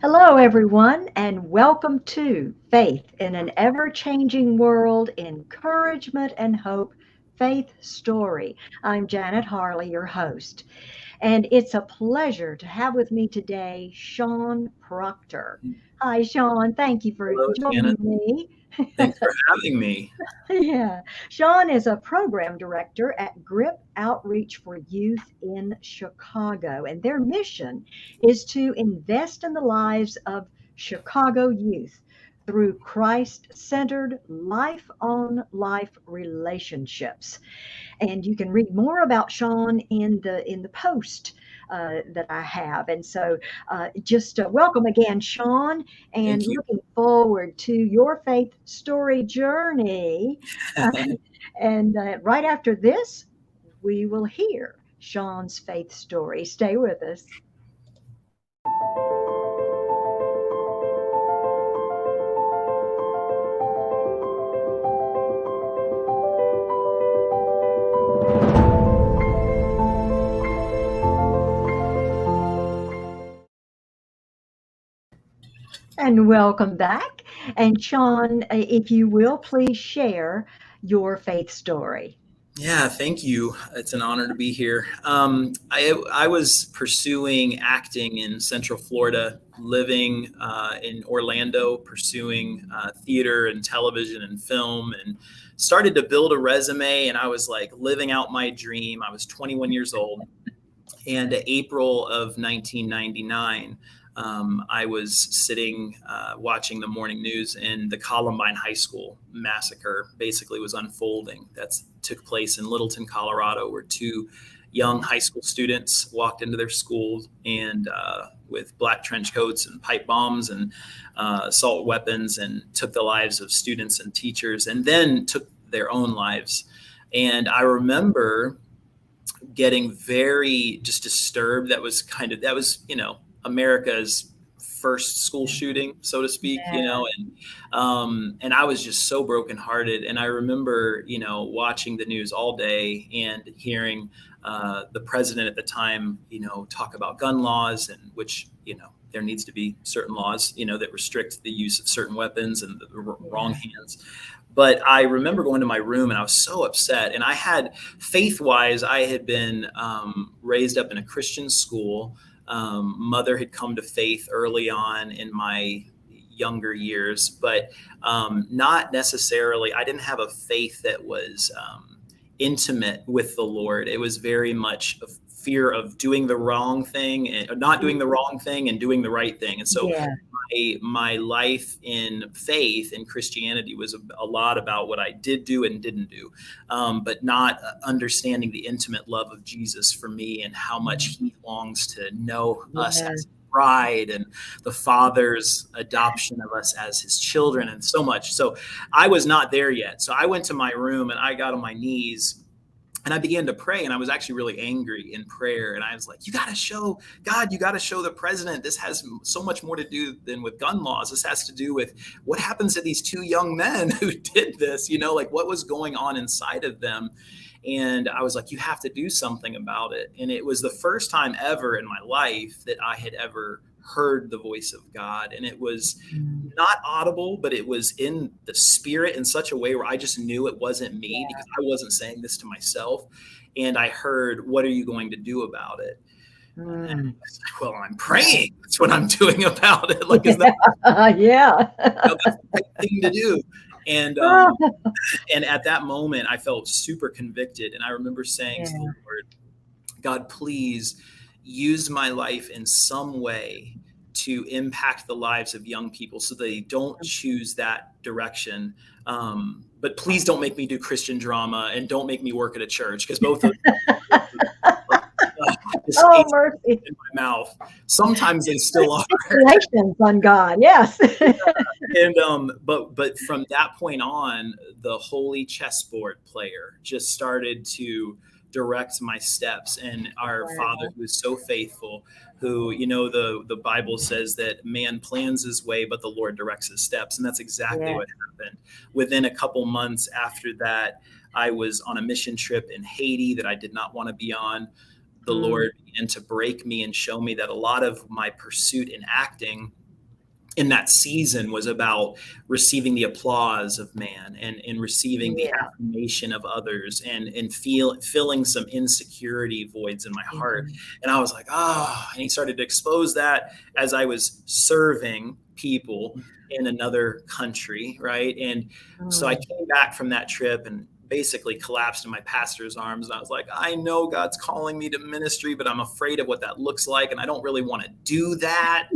Hello, everyone, and welcome to Faith in an Ever Changing World Encouragement and Hope Faith Story. I'm Janet Harley, your host, and it's a pleasure to have with me today Shawn Procter. Hi, Shawn. Thank you for Hello, joining Janet. me. Thanks for having me. Yeah. Sean is a program director at Grip Outreach for Youth in Chicago, and their mission is to invest in the lives of Chicago youth through Christ centered life on life relationships. And you can read more about Sean in the post that I have. And so, just welcome again, Sean, and Thank you. looking forward to your faith story journey. Uh, and right after this, we will hear Sean's faith story. Stay with us. And welcome back. And Sean, if you will, please share your faith story. Yeah, thank you. It's an honor to be here. I was pursuing acting in Central Florida, living in Orlando, pursuing theater and television and film, and started to build a resume. And I was like living out my dream. I was 21 years old, and April of 1999, I was sitting watching the morning news, and the Columbine High School massacre basically was unfolding. That took place in Littleton, Colorado, where two young high school students walked into their school and with black trench coats and pipe bombs and assault weapons, and took the lives of students and teachers, and then took their own lives. And I remember getting very just disturbed. That was America's first school shooting, so to speak, Yeah. and I was just so brokenhearted. And I remember, watching the news all day and hearing the president at the time, talk about gun laws, and which, there needs to be certain laws, that restrict the use of certain weapons and the wrong Yeah. hands. But I remember going to my room and I was so upset. And I had, faith wise, I had been raised up in a Christian school. Mother had come to faith early on in my younger years, but not necessarily, I didn't have a faith that was intimate with the Lord. It was very much a fear of doing the wrong thing and not doing the wrong thing and doing the right thing. And so Yeah. my life in faith in Christianity was a lot about what I did do and didn't do, but not understanding the intimate love of Jesus for me and how much he longs to know us Yeah. as bride, and the Father's adoption of us as his children, and so much. So I was not there yet. So I went to my room and I got on my knees and I began to pray, and I was actually really angry in prayer. And I was like, you got to show God, you got to show the president. This has so much more to do than with gun laws. This has to do with what happens to these two young men who did this, like what was going on inside of them. And I was like, you have to do something about it. And it was the first time ever in my life that I had ever heard the voice of God. And it was Mm. not audible, but it was in the spirit in such a way where I just knew it wasn't me, because I wasn't saying this to myself. And I heard, what are you going to do about it? And I Mm. was like, well, I'm praying. That's what I'm doing about it. Like, is that, Yeah. that's the right thing to do? And and at that moment, I felt super convicted. And I remember saying to the Yeah. Lord, God, please use my life in some way to impact the lives of young people so they don't choose that direction. But please don't make me do Christian drama, and don't make me work at a church, because both of those just Oh, taste mercy. in my mouth. Sometimes they still are. Stipulations on God. Yes. And but from that point on, the holy chessboard player just started to direct my steps. And our Father, Wow. who is so faithful, who, the Bible says that man plans his way, but the Lord directs his steps. And that's exactly Yeah. what happened. Within a couple months after that, I was on a mission trip in Haiti that I did not want to be on. The Mm. Lord began to break me and show me that a lot of my pursuit in acting in that season was about receiving the applause of man and receiving the Yeah. affirmation of others and filling some insecurity voids in my heart. Mhm. And I was like, oh, and he started to expose that as I was serving people in another country. Right. And so I Mm. came back from that trip and basically collapsed in my pastor's arms. And I was like, I know God's calling me to ministry, but I'm afraid of what that looks like. And I don't really want to do that.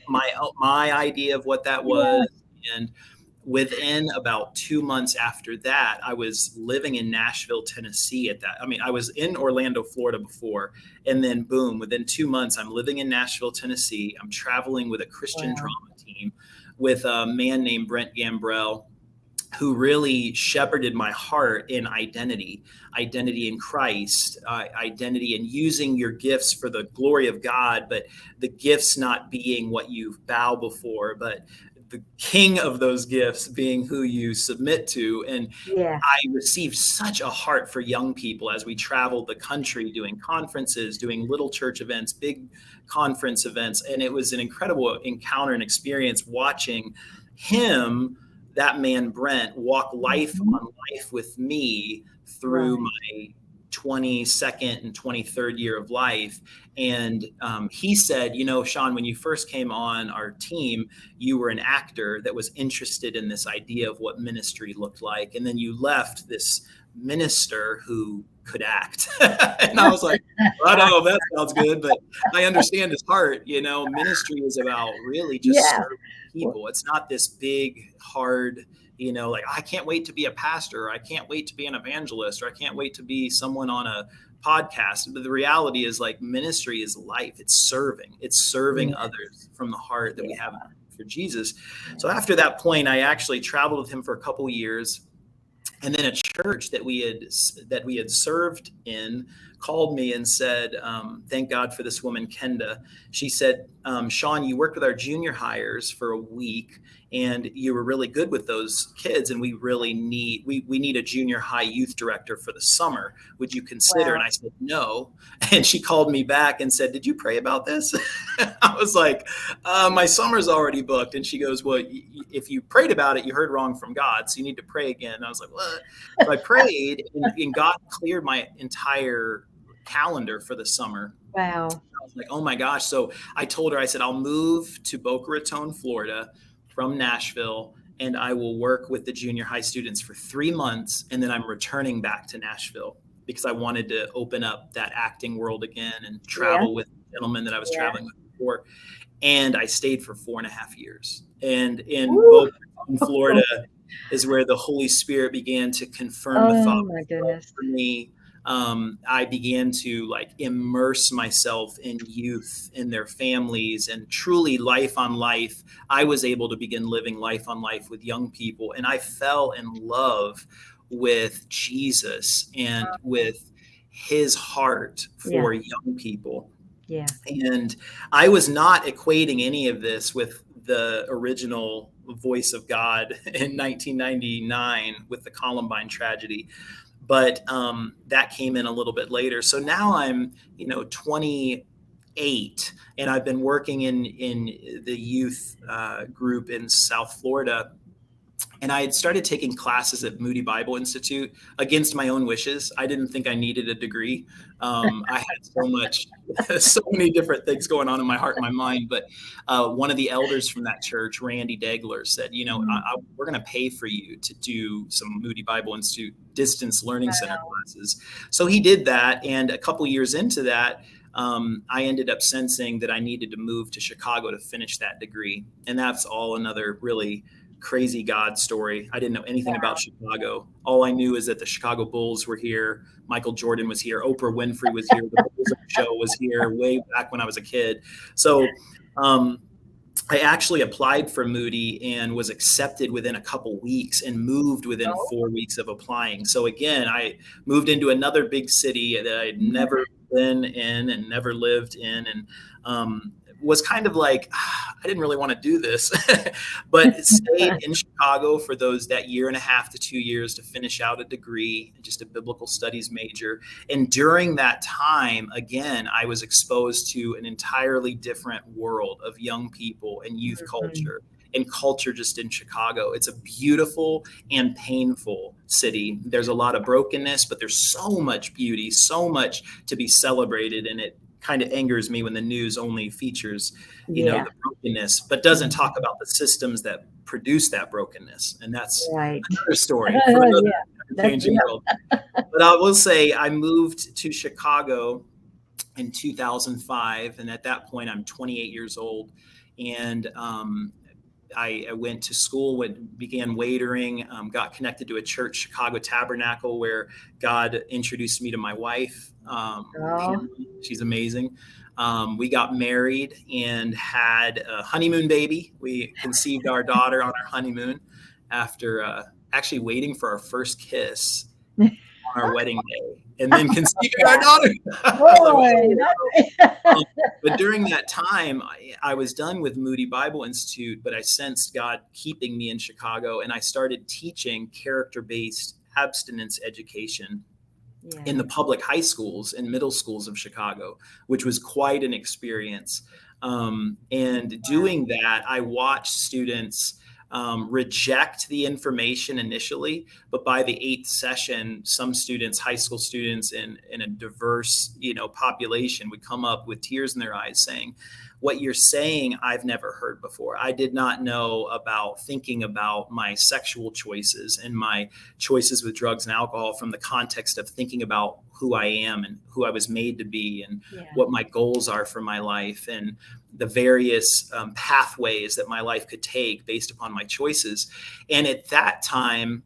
My idea of what that Yeah. was. And within about 2 months after that, I was living in Nashville, Tennessee at that. I mean, I was in Orlando, Florida before. And then boom, within 2 months, I'm living in Nashville, Tennessee. I'm traveling with a Christian Wow. drama team with a man named Brent Gambrell, who really shepherded my heart in identity in Christ, identity in using your gifts for the glory of God, but the gifts not being what you bow before, but the king of those gifts being who you submit to. And Yeah. I received such a heart for young people as we traveled the country doing conferences, doing little church events, big conference events. And it was an incredible encounter and experience watching him, that man Brent, walk life Mhm. on life with me through Right. my 22nd and 23rd year of life. And he said, you know, Shawn, when you first came on our team, you were an actor that was interested in this idea of what ministry looked like. And then you left this minister who could act. And I was like, I don't know if that sounds good, but I understand his heart. You know, ministry is about really just Yeah. serving Well, people. It's not this big, hard, you know, like I can't wait to be a pastor, or I can't wait to be an evangelist, or I can't wait to be someone on a podcast. But the reality is, like, ministry is life. It's serving yeah. others from the heart that we Yeah. have for Jesus. So Yeah. after that point, I actually traveled with him for a couple of years. And then a church that we had served in called me and said, thank God for this woman, Kenda. She said, Shawn, you worked with our junior hires for a week and you were really good with those kids. And we really we need a junior high youth director for the summer. Would you consider? Wow. And I said, no. And she called me back and said, did you pray about this? I was like, my summer's already booked. And she goes, well, if you prayed about it, you heard wrong from God. So you need to pray again. And I was like, what? So I prayed and God cleared my entire calendar for the summer. Wow. I was like, oh my gosh. So I told her, I said, I'll move to Boca Raton, Florida from Nashville, and I will work with the junior high students for 3 months. And then I'm returning back to Nashville because I wanted to open up that acting world again and Yeah. travel with gentlemen that I was Yeah. traveling with before. And I stayed for 4.5 years. And in Woo. Boca Raton, Florida is where the Holy Spirit began to confirm the thought Oh my goodness. for me. I began to like immerse myself in youth, in their families, and truly life on life. I was able to begin living life on life with young people, and I fell in love with Jesus and with his heart Yeah. for young people. Yeah. And I was not equating any of this with the original voice of God in 1999 with the Columbine tragedy. But that came in a little bit later. So now I'm, 28, and I've been working in the youth group in South Florida. And I had started taking classes at Moody Bible Institute against my own wishes. I didn't think I needed a degree. I had so many different things going on in my heart and my mind. But one of the elders from that church, Randy Degler, said, Mm. we're going to pay for you to do some Moody Bible Institute distance learning center Wow. classes. So he did that. And a couple years into that, I ended up sensing that I needed to move to Chicago to finish that degree. And that's all another really crazy God story. I didn't know anything about Chicago. All I knew is that the Chicago Bulls were here. Michael Jordan was here. Oprah Winfrey was here. The Bulls show was here way back when I was a kid. So I actually applied for Moody and was accepted within a couple weeks and moved within Oh. 4 weeks of applying. So again, I moved into another big city that I'd never been in and never lived in. And was kind of like, I didn't really want to do this, but stayed in Chicago for that year and a half to 2 years to finish out a degree, just a biblical studies major. And during that time, again, I was exposed to an entirely different world of young people and youth Mhm. culture. and culture just in Chicago. It's a beautiful and painful city. There's a lot of brokenness, but there's so much beauty, so much to be celebrated. And it kind of angers me when the news only features, Yeah. the brokenness, but doesn't talk about the systems that produce that brokenness. And that's Right. another story for another changing world. But I will say I moved to Chicago in 2005. And at that point, I'm 28 years old. And I went to school, began waitering, got connected to a church, Chicago Tabernacle, where God introduced me to my wife. She's amazing. We got married and had a honeymoon baby. We conceived our daughter on our honeymoon after actually waiting for our first kiss on our wedding day, and then conceiving our daughter. But during that time, I was done with Moody Bible Institute, but I sensed God keeping me in Chicago, and I started teaching character-based abstinence education in the public high schools and middle schools of Chicago, which was quite an experience. And doing that, I watched students reject the information initially, but by the 8th session, some students, high school students in a diverse, population would come up with tears in their eyes saying, "What you're saying, I've never heard before. I did not know about thinking about my sexual choices and my choices with drugs and alcohol from the context of thinking about who I am and who I was made to be and what my goals are for my life and the various pathways that my life could take based upon my choices." And at that time,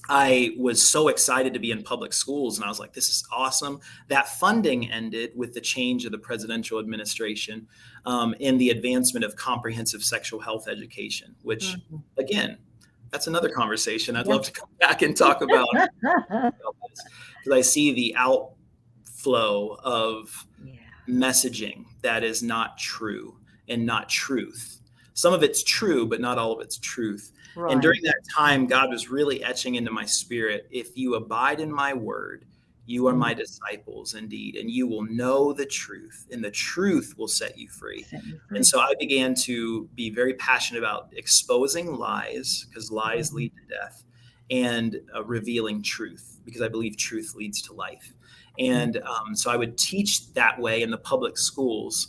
I was so excited to be in public schools, and I was like, this is awesome. That funding ended with the change of the presidential administration in the advancement of comprehensive sexual health education, which, again, that's another conversation. I'd love to come back and talk about this, because I see the outflow of messaging that is not true and not truth. Some of it's true, but not all of it's truth. Right. And during that time, God was really etching into my spirit, if you abide in my word, you are my disciples indeed, and you will know the truth, and the truth will set you free. And so I began to be very passionate about exposing lies, because lies lead to death, and revealing truth, because I believe truth leads to life. And so I would teach that way in the public schools.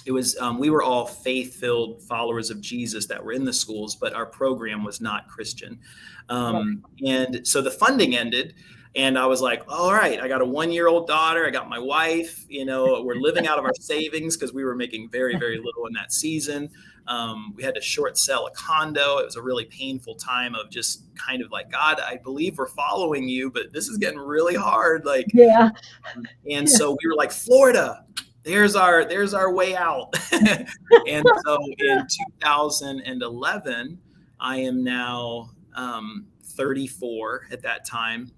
It was we were all faith-filled followers of Jesus that were in the schools, but our program was not Christian. And so the funding ended, and I was like, all right, I got a 1-year-old daughter. I got my wife, we're living out of our savings because we were making very, very little in that season. We had to short sell a condo. It was a really painful time of just kind of like, God, I believe we're following you, but this is getting really hard. And so we were like, Florida, there's our way out. And so in 2011, I am now 34 at that time.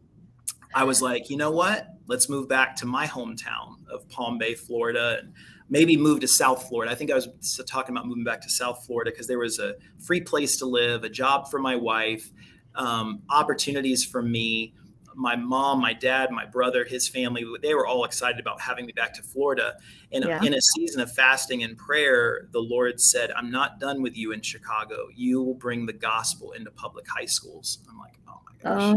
I was like, you know what? Let's move back to my hometown of Palm Bay, Florida, and maybe move to South Florida. I think I was talking about moving back to South Florida because there was a free place to live, a job for my wife, opportunities for me. My mom, my dad, my brother, his family, they were all excited about having me back to Florida. And in a season of fasting and prayer, the Lord said, I'm not done with you in Chicago. You will bring the gospel into public high schools. I'm like, oh my gosh,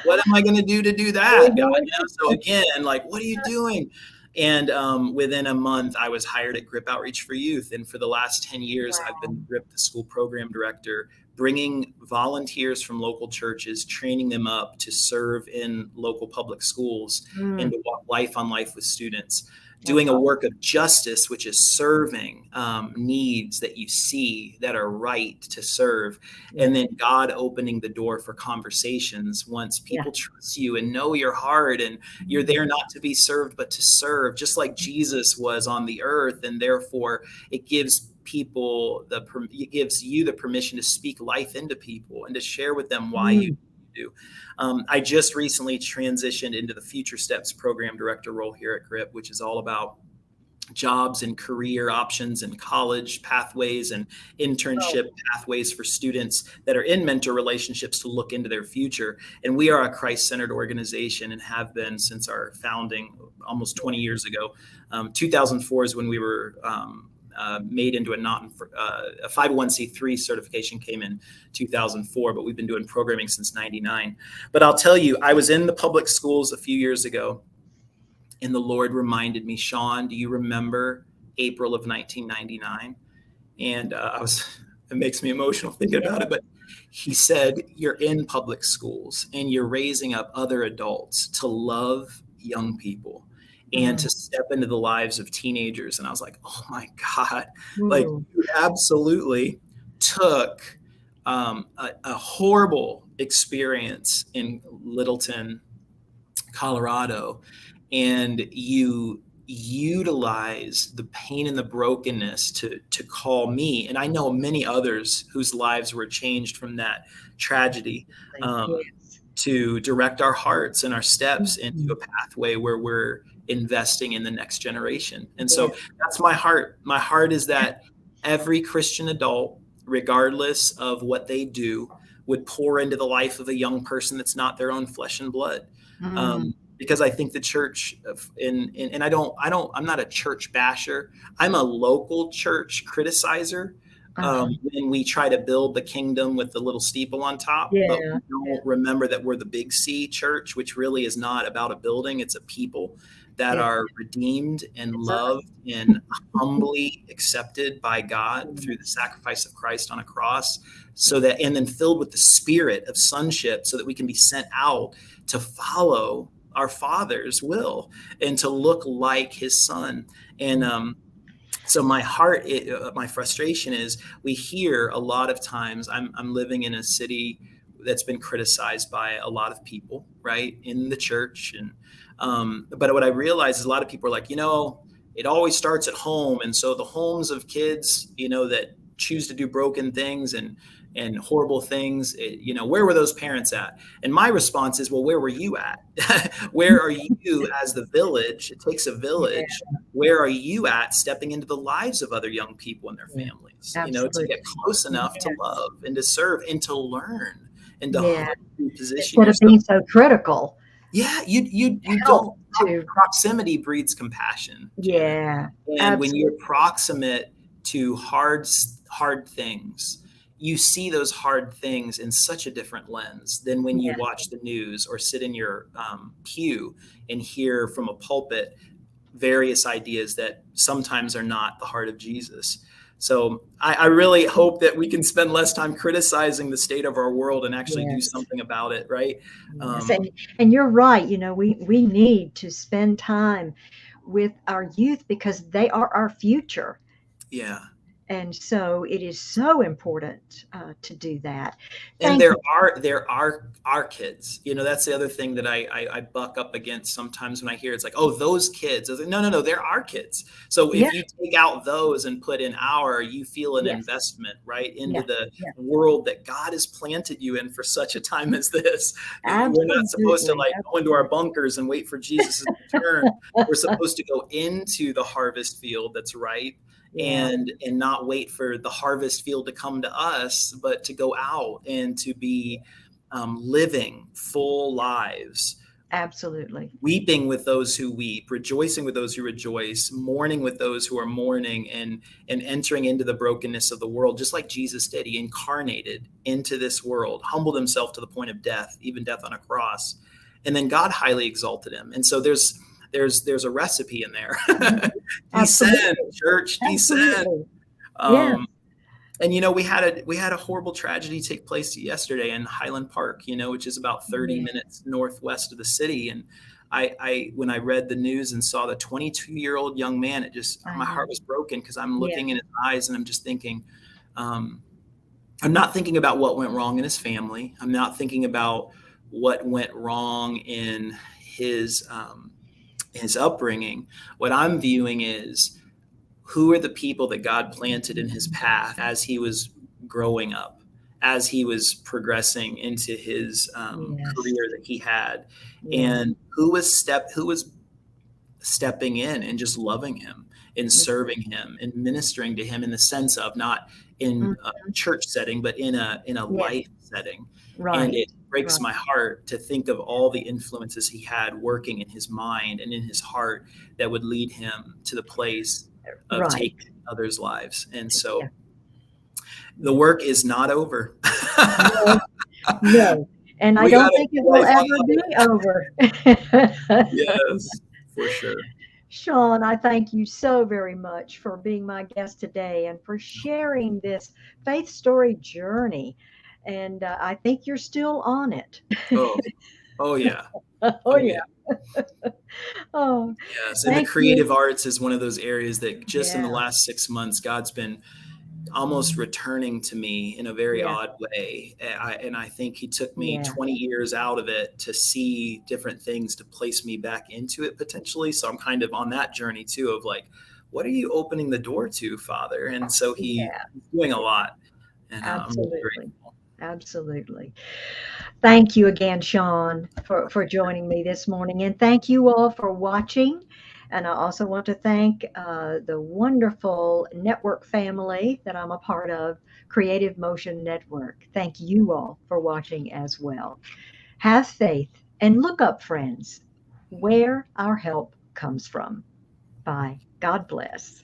what am I going to do that? God? So again, what are you doing? And within a month, I was hired at Grip Outreach for Youth. And for the last 10 years, I've been Grip, the school program director, bringing volunteers from local churches, training them up to serve in local public schools and to walk life on life with students, doing a work of justice, which is serving needs that you see that are right to serve. And then God opening the door for conversations once people trust you and know your heart, and you're there not to be served, but to serve, just like Jesus was on the earth. And therefore it gives people it gives you the permission to speak life into people and to share with them why you do. I just recently transitioned into the Future Steps program director role here at Grip, which is all about jobs and career options and college pathways and internship pathways for students that are in mentor relationships to look into their future. And we are a Christ-centered organization and have been since our founding almost 20 years ago. 2004 is when we were made into a 501c3 certification came in 2004, but we've been doing programming since 99. But I'll tell you, I was in the public schools a few years ago, and the Lord reminded me, Shawn, do you remember April of 1999? And it makes me emotional thinking about it, but he said, you're in public schools and you're raising up other adults to love young people and to step into the lives of teenagers. And I was like, oh my God, like you absolutely took a horrible experience in Littleton, Colorado, and you utilize the pain and the brokenness to call me, and I know many others whose lives were changed from that tragedy, to direct our hearts and our steps into a pathway where we're investing in the next generation. And so that's my heart. My heart is that every Christian adult, regardless of what they do, would pour into the life of a young person that's not their own flesh and blood. Because I think the church, and I'm not a church basher. I'm a local church criticizer. When we try to build the kingdom with the little steeple on top, but we don't remember that we're the big C church, which really is not about a building. It's a people that are redeemed and loved and humbly accepted by God through the sacrifice of Christ on a cross, and then filled with the spirit of sonship so that we can be sent out to follow our Father's will and to look like his Son. And so my heart, my frustration is we hear a lot of times, I'm living in a city that's been criticized by a lot of people, right, in the church. And but what I realize is a lot of people are like, it always starts at home. And so the homes of kids, that choose to do broken things and horrible things, where were those parents at? And my response is, well, where were you at? Where are you as the village? It takes a village. Where are you at stepping into the lives of other young people and their families, to get close enough to love and to serve and to learn and to humbly position yourself. Instead of being so critical. Yeah, you don't. Proximity breeds compassion. Yeah. And when you're proximate to hard things, you see those hard things in such a different lens than when you watch the news or sit in your pew and hear from a pulpit various ideas that sometimes are not the heart of Jesus. So I really hope that we can spend less time criticizing the state of our world and actually do something about it, right? And you're right. We need to spend time with our youth because they are our future. Yeah. And so it is so important to do that. And there are kids. That's the other thing that I buck up against sometimes when I hear it's like, oh, those kids. I was like, no, there are kids. So if you take out those and put in you feel an investment right into the world that God has planted you in for such a time as this. Absolutely. We're not supposed to go into our bunkers and wait for Jesus' return. We're supposed to go into the harvest field that's ripe. And not wait for the harvest field to come to us, but to go out and to be living full lives. Absolutely. Weeping with those who weep, rejoicing with those who rejoice, mourning with those who are mourning, and entering into the brokenness of the world, just like Jesus did. He incarnated into this world, humbled himself to the point of death, even death on a cross. And then God highly exalted him. And so there's a recipe in there. Descend, church, descend. And we had a horrible tragedy take place yesterday in Highland Park, which is about 30 minutes northwest of the city. And I when I read the news and saw the 22-year-old young man, my heart was broken because I'm looking in his eyes and I'm just thinking, I'm not thinking about what went wrong in his family. I'm not thinking about what went wrong in his upbringing. What I'm viewing is who are the people that God planted in his path as he was growing up, as he was progressing into his career that he had, and who was stepping in and just loving him and serving him and ministering to him in the sense of not in a church setting, but in a life setting. Right. And it breaks my heart to think of all the influences he had working in his mind and in his heart that would lead him to the place of Right. taking others' lives. And Yeah. so the work is not over. No, no. And I We got don't a think it will life on ever the be over. yes, for sure. Shawn, I thank you so very much for being my guest today and for sharing this faith story journey. And I think you're still on it. Oh, oh yeah. Oh, Oh yeah. yeah. Oh, Yes. And the thank you. creative arts is one of those areas that just in the Yeah. last 6 months, God's been almost returning to me in a very Yeah. odd way. And I think he took me Yeah. 20 years out of it to see different things to place me back into it potentially. So I'm kind of on that journey too of like, what are you opening the door to, Father? And so he's Yeah. doing a lot. And I'm really Absolutely. grateful. Absolutely. Thank you again, Shawn, for joining me this morning. And thank you all for watching. And I also want to thank the wonderful network family that I'm a part of, Creative Motion Network. Thank you all for watching as well. Have faith and look up, friends, where our help comes from. Bye. God bless.